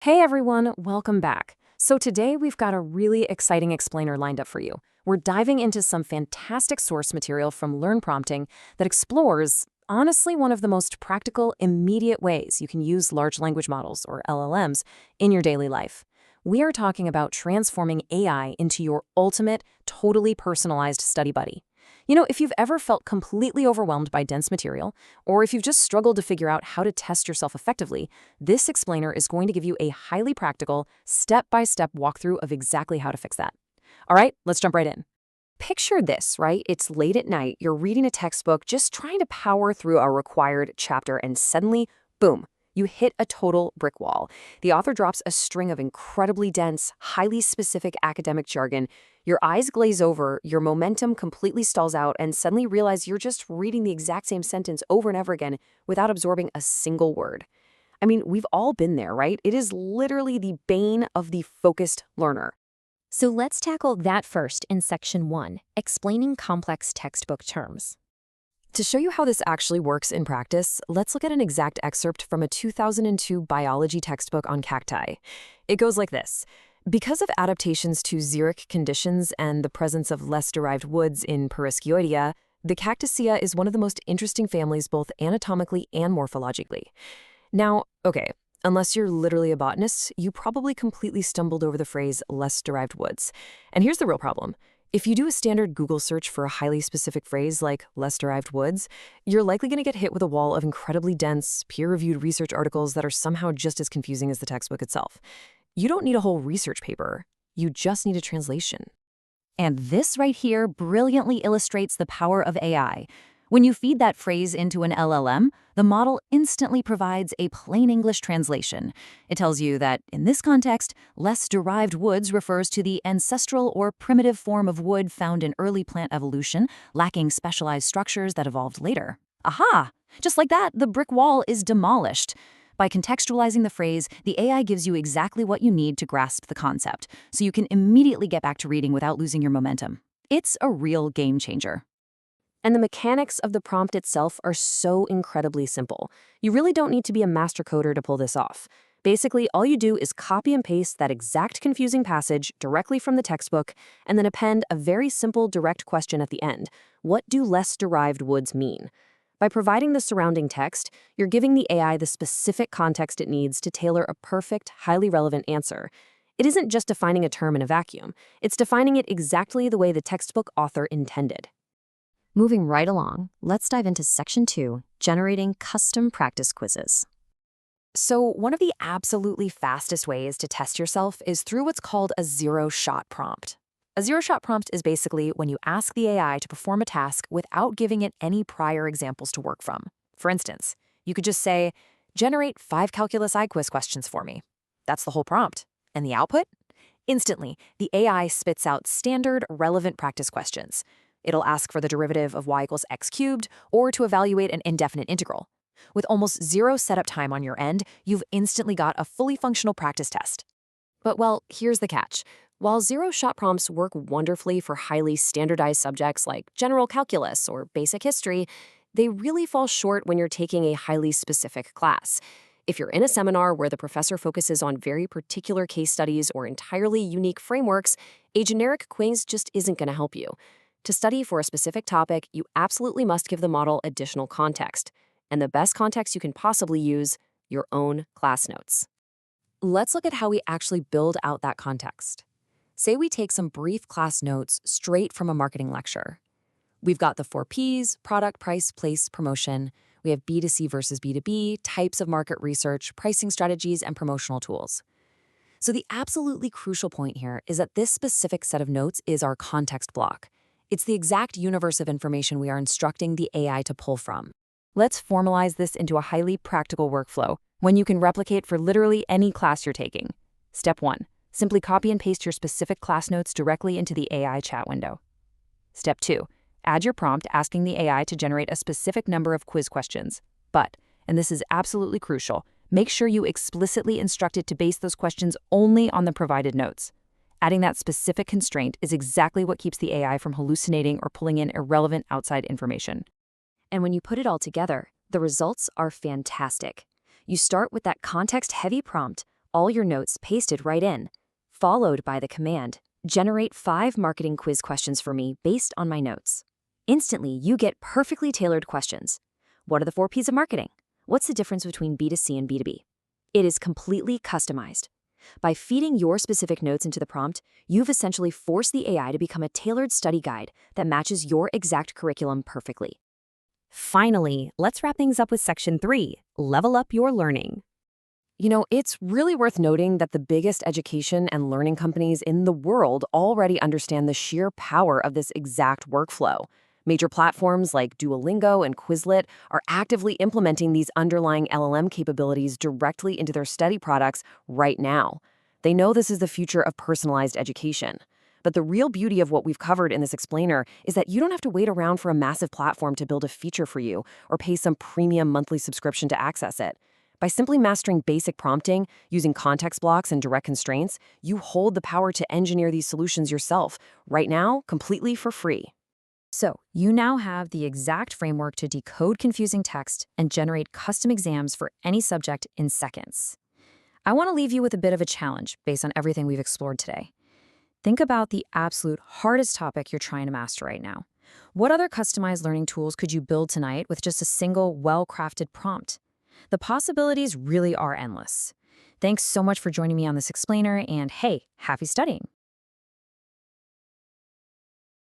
Hey everyone, welcome back. So today we've got a really exciting explainer lined up for you. We're diving into some fantastic source material from Learn Prompting that explores, honestly, one of the most practical, immediate ways you can use large language models, or LLMs, in your daily life. We are talking about transforming AI into your ultimate, totally personalized study buddy. If you've ever felt completely overwhelmed by dense material, or if you've just struggled to figure out how to test yourself effectively, this explainer is going to give you a highly practical, step-by-step walkthrough of exactly how to fix that. All right, let's jump right in. Picture this, right? It's late at night, you're reading a textbook, just trying to power through a required chapter, and suddenly, boom, you hit a total brick wall. The author drops a string of incredibly dense, highly specific academic jargon. Your eyes glaze over, your momentum completely stalls out, and suddenly realize you're just reading the exact same sentence over and over again without absorbing a single word. I mean, we've all been there, right? It is literally the bane of the focused learner. So let's tackle that first in Section 1, Explaining Complex Textbook Terms. To show you how this actually works in practice, let's look at an exact excerpt from a 2002 biology textbook on cacti. It goes like this. Because of adaptations to xeric conditions and the presence of less derived woods in Periscioidea, the Cactusea is one of the most interesting families both anatomically and morphologically. Now, okay, unless you're literally a botanist, you probably completely stumbled over the phrase less derived woods. And here's the real problem. If you do a standard Google search for a highly specific phrase like less derived woods, you're likely going to get hit with a wall of incredibly dense, peer-reviewed research articles that are somehow just as confusing as the textbook itself. You don't need a whole research paper. You just need a translation. And this right here brilliantly illustrates the power of AI. When you feed that phrase into an LLM, the model instantly provides a plain English translation. It tells you that, in this context, less derived woods refers to the ancestral or primitive form of wood found in early plant evolution, lacking specialized structures that evolved later. Aha! Just like that, the brick wall is demolished. By contextualizing the phrase, the AI gives you exactly what you need to grasp the concept, so you can immediately get back to reading without losing your momentum. It's a real game changer. And the mechanics of the prompt itself are so incredibly simple. You really don't need to be a master coder to pull this off. Basically, all you do is copy and paste that exact confusing passage directly from the textbook and then append a very simple direct question at the end. What do less derived woods mean? By providing the surrounding text, you're giving the AI the specific context it needs to tailor a perfect, highly relevant answer. It isn't just defining a term in a vacuum. It's defining it exactly the way the textbook author intended. Moving right along, let's dive into Section 2, Generating Custom Practice Quizzes. So one of the absolutely fastest ways to test yourself is through what's called a zero-shot prompt. A zero-shot prompt is basically when you ask the AI to perform a task without giving it any prior examples to work from. For instance, you could just say, generate 5 calculus I-quiz questions for me. That's the whole prompt. And the output? Instantly, the AI spits out standard, relevant practice questions. It'll ask for the derivative of y equals x cubed or to evaluate an indefinite integral. With almost zero setup time on your end, you've instantly got a fully functional practice test. But well, here's the catch. While zero-shot prompts work wonderfully for highly standardized subjects like general calculus or basic history, they really fall short when you're taking a highly specific class. If you're in a seminar where the professor focuses on very particular case studies or entirely unique frameworks, a generic quiz just isn't going to help you. To study for a specific topic, you absolutely must give the model additional context. And the best context you can possibly use, your own class notes. Let's look at how we actually build out that context. Say we take some brief class notes straight from a marketing lecture. We've got the 4 Ps, product, price, place, promotion. We have B2C versus B2B, types of market research, pricing strategies, and promotional tools. So the absolutely crucial point here is that this specific set of notes is our context block. It's the exact universe of information we are instructing the AI to pull from. Let's formalize this into a highly practical workflow, one you can replicate for literally any class you're taking. Step 1. Simply copy and paste your specific class notes directly into the AI chat window. Step 2. Add your prompt asking the AI to generate a specific number of quiz questions. But, and this is absolutely crucial, make sure you explicitly instruct it to base those questions only on the provided notes. Adding that specific constraint is exactly what keeps the AI from hallucinating or pulling in irrelevant outside information. And when you put it all together, the results are fantastic. You start with that context-heavy prompt, all your notes pasted right in, followed by the command, generate 5 marketing quiz questions for me based on my notes. Instantly, you get perfectly tailored questions. What are the 4 Ps of marketing? What's the difference between B2C and B2B? It is completely customized. By feeding your specific notes into the prompt, you've essentially forced the AI to become a tailored study guide that matches your exact curriculum perfectly. Finally, let's wrap things up with Section 3, Level Up Your Learning. It's really worth noting that the biggest education and learning companies in the world already understand the sheer power of this exact workflow. Major platforms like Duolingo and Quizlet are actively implementing these underlying LLM capabilities directly into their study products right now. They know this is the future of personalized education. But the real beauty of what we've covered in this explainer is that you don't have to wait around for a massive platform to build a feature for you or pay some premium monthly subscription to access it. By simply mastering basic prompting, using context blocks and direct constraints, you hold the power to engineer these solutions yourself, right now, completely for free. So, you now have the exact framework to decode confusing text and generate custom exams for any subject in seconds. I want to leave you with a bit of a challenge based on everything we've explored today. Think about the absolute hardest topic you're trying to master right now. What other customized learning tools could you build tonight with just a single, well-crafted prompt? The possibilities really are endless. Thanks so much for joining me on this explainer, and hey, happy studying!